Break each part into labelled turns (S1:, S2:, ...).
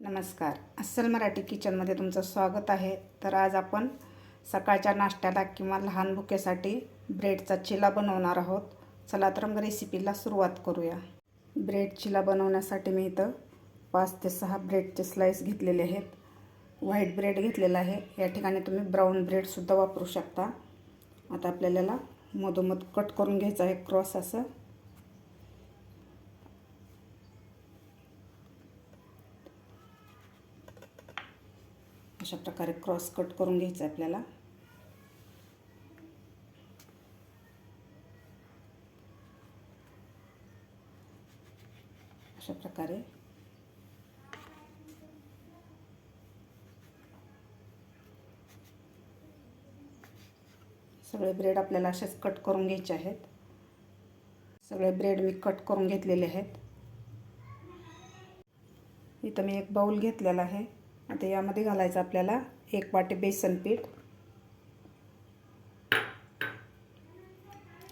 S1: नमस्कार. अस्सल मराठी किचनमध्ये तुमचं स्वागत आहे. तर आज आपण सकाळच्या नाश्त्याला किंवा लहान भुकेसाठी ब्रेडचा चिला बनवणार आहोत. चला तर मग रेसिपीला सुरुवात करूया. ब्रेड चिला बनवण्यासाठी मी इथं 5 ते 6 ब्रेडचे स्लाइस घेतलेले आहेत. व्हाईट ब्रेड घेतलेला आहे. या ठिकाणी तुम्ही ब्राऊन ब्रेडसुद्धा वापरू शकता. आता आपल्याला मधोमध कट करून घ्यायचं आहे क्रॉस असं. अशा प्रकारे क्रॉस कट करून घ्यायचं आहे आपल्याला. अशा प्रकारे सगळे ब्रेड आपल्याला असेच कट करून घ्यायचे आहेत. सगळे ब्रेड मी कट करून घेतलेले आहेत. इथं मी एक बाउल घेतलेला आहे. आता यामध्ये घालायचं आपल्याला 1 वाटी बेसन पीठ,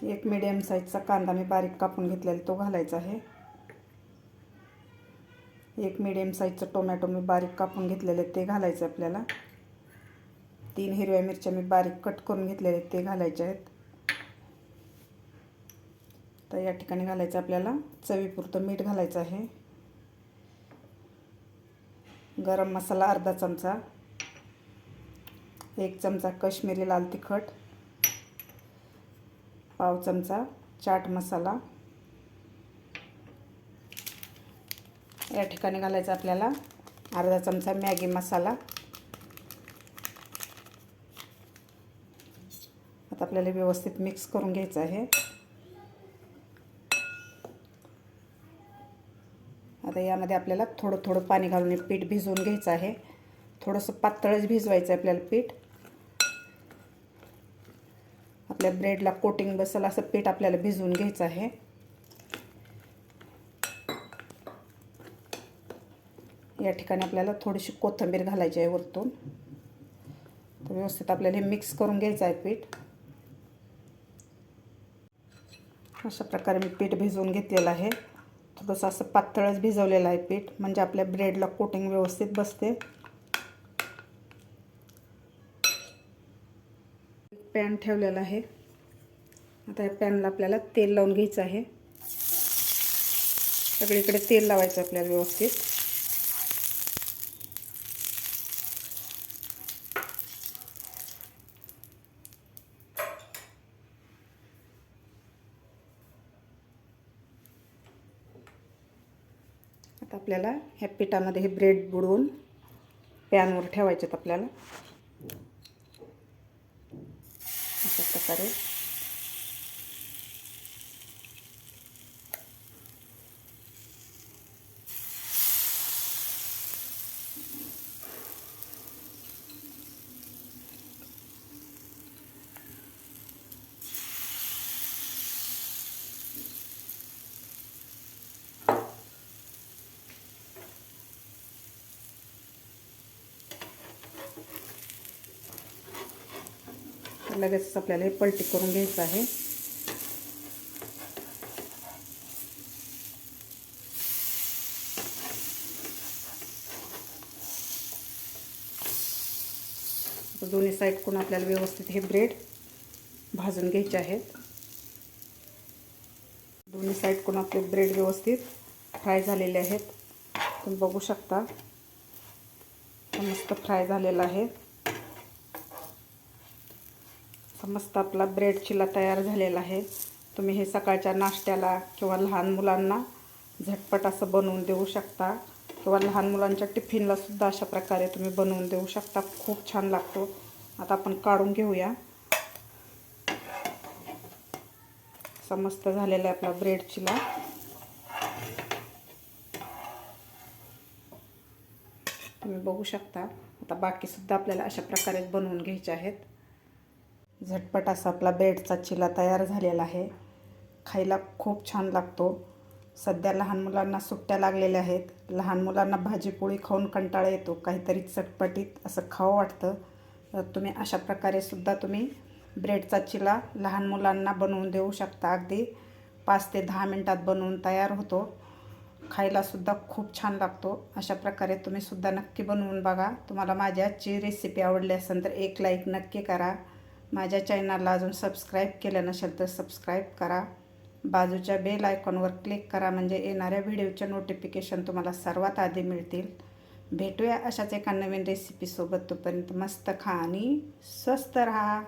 S1: 1 मीडियम साईजचा कांदा मी बारीक कापून घेतलेला तो घालायचा आहे. 1 मीडियम साईजचा टोमॅटो मी बारीक कापून घेतलेले ते घालायचे आपल्याला. 3 हिरव्या मिरच्या मी बारीक कट करून घेतलेले ते घालायचे आहेत. तर या ठिकाणी घालायचं आपल्याला चवीपुरतं मीठ घालायचं आहे. गरम मसाला अर्धा चमचा, 1 चमचा काश्मीरी लाल तिखट, पाव चमचा चाट मसाला. या ठिकाणी घालायचं आपल्याला अर्धा चमचा मॅगी मसाला. आता आपल्याला व्यवस्थित मिक्स करून घ्यायचं आहे. आता यामध्ये आपल्याला थोडं थोडं पाणी घालून पीठ भिजवून घ्यायचं आहे. थोडंसं पातळच भिजवायचं आहे आपल्याला पीठ. आपल्या ब्रेडला कोटिंग बसेल असं पीठ आपल्याला भिजवून घ्यायचं आहे. या ठिकाणी आपल्याला थोडीशी कोथिंबीर घालायची आहे वरतून. तर व्यवस्थित आपल्याला हे मिक्स करून घ्यायचं आहे पीठ. अशा प्रकारे मी पीठ भिजवून घेतलेलं आहे. थोडंसं असं पातळच भिजवलेलं आहे पीठ, म्हणजे आपल्या ब्रेडला कोटिंग व्यवस्थित बसते. पॅन ठेवलेला आहे. आता या पॅनला आपल्याला तेल लावून घ्यायचं आहे. सगळीकडे तेल लावायचं आपल्याला व्यवस्थित. आता आपल्याला ह्या पिठामध्ये हे ब्रेड बुडवून पॅनवर ठेवायचे आहेत आपल्याला. अशा प्रकारे लगेच आपल्याला हे पलटी करून घ्यायचं आहे. दोन्ही साईडकडून आपल्याला व्यवस्थित हे ब्रेड भाजून घ्यायचे आहेत. दोन्ही साईडकडून आपले ब्रेड व्यवस्थित फ्राय झालेले आहेत. तुम्ही बघू शकता मस्त फ्राय झालेला आहे. मस्त आपला ब्रेड चिला तयार झालेला आहे. तुम्ही हे सकाळच्या नाश्त्याला किंवा लहान मुलांना झटपट असं बनवून देऊ शकता, किंवा लहान मुलांच्या टिफिनला सुद्धा अशा प्रकारे तुम्ही बनवून देऊ शकता. खूप छान लागतो. आता आपण काढून घेऊया. असा मस्त झालेला आहे आपला ब्रेड चिला. तुम्ही बघू शकता. आता बाकीसुद्धा आपल्याला अशा प्रकारे बनवून घ्यायचे आहेत. झटपट असा आपला ब्रेडचा चिला तयार झालेला आहे. खायला खूप छान लागतो. सध्या लहान मुलांना सुट्ट्या लागलेल्या आहेत. लहान मुलांना भाजीपोळी खाऊन कंटाळा येतो, काहीतरी चटपटीत असं खावं वाटतं. तर तुम्ही अशा प्रकारे सुद्धा तुम्ही ब्रेडचा चिला लहान मुलांना बनवून देऊ शकता. अगदी 5 ते 10 मिनटात बनवून तयार होतो. खायलासुद्धा खूप छान लागतो. अशा प्रकारे तुम्हीसुद्धा नक्की बनवून बघा. तुम्हाला माझी आजची रेसिपी आवडली असेल तर एक लाईक नक्की करा. माझ्या चॅनलला अजून सबस्क्राईब केलं नसेल तर सबस्क्राईब करा. बाजूच्या बेल आयकॉनवर क्लिक करा म्हणजे येणाऱ्या व्हिडिओचे नोटिफिकेशन तुम्हाला सर्वात आधी मिळतील. भेटूया अशाच एका नवीन रेसिपीसोबत. तोपर्यंत मस्त खा आणि स्वस्त राहा.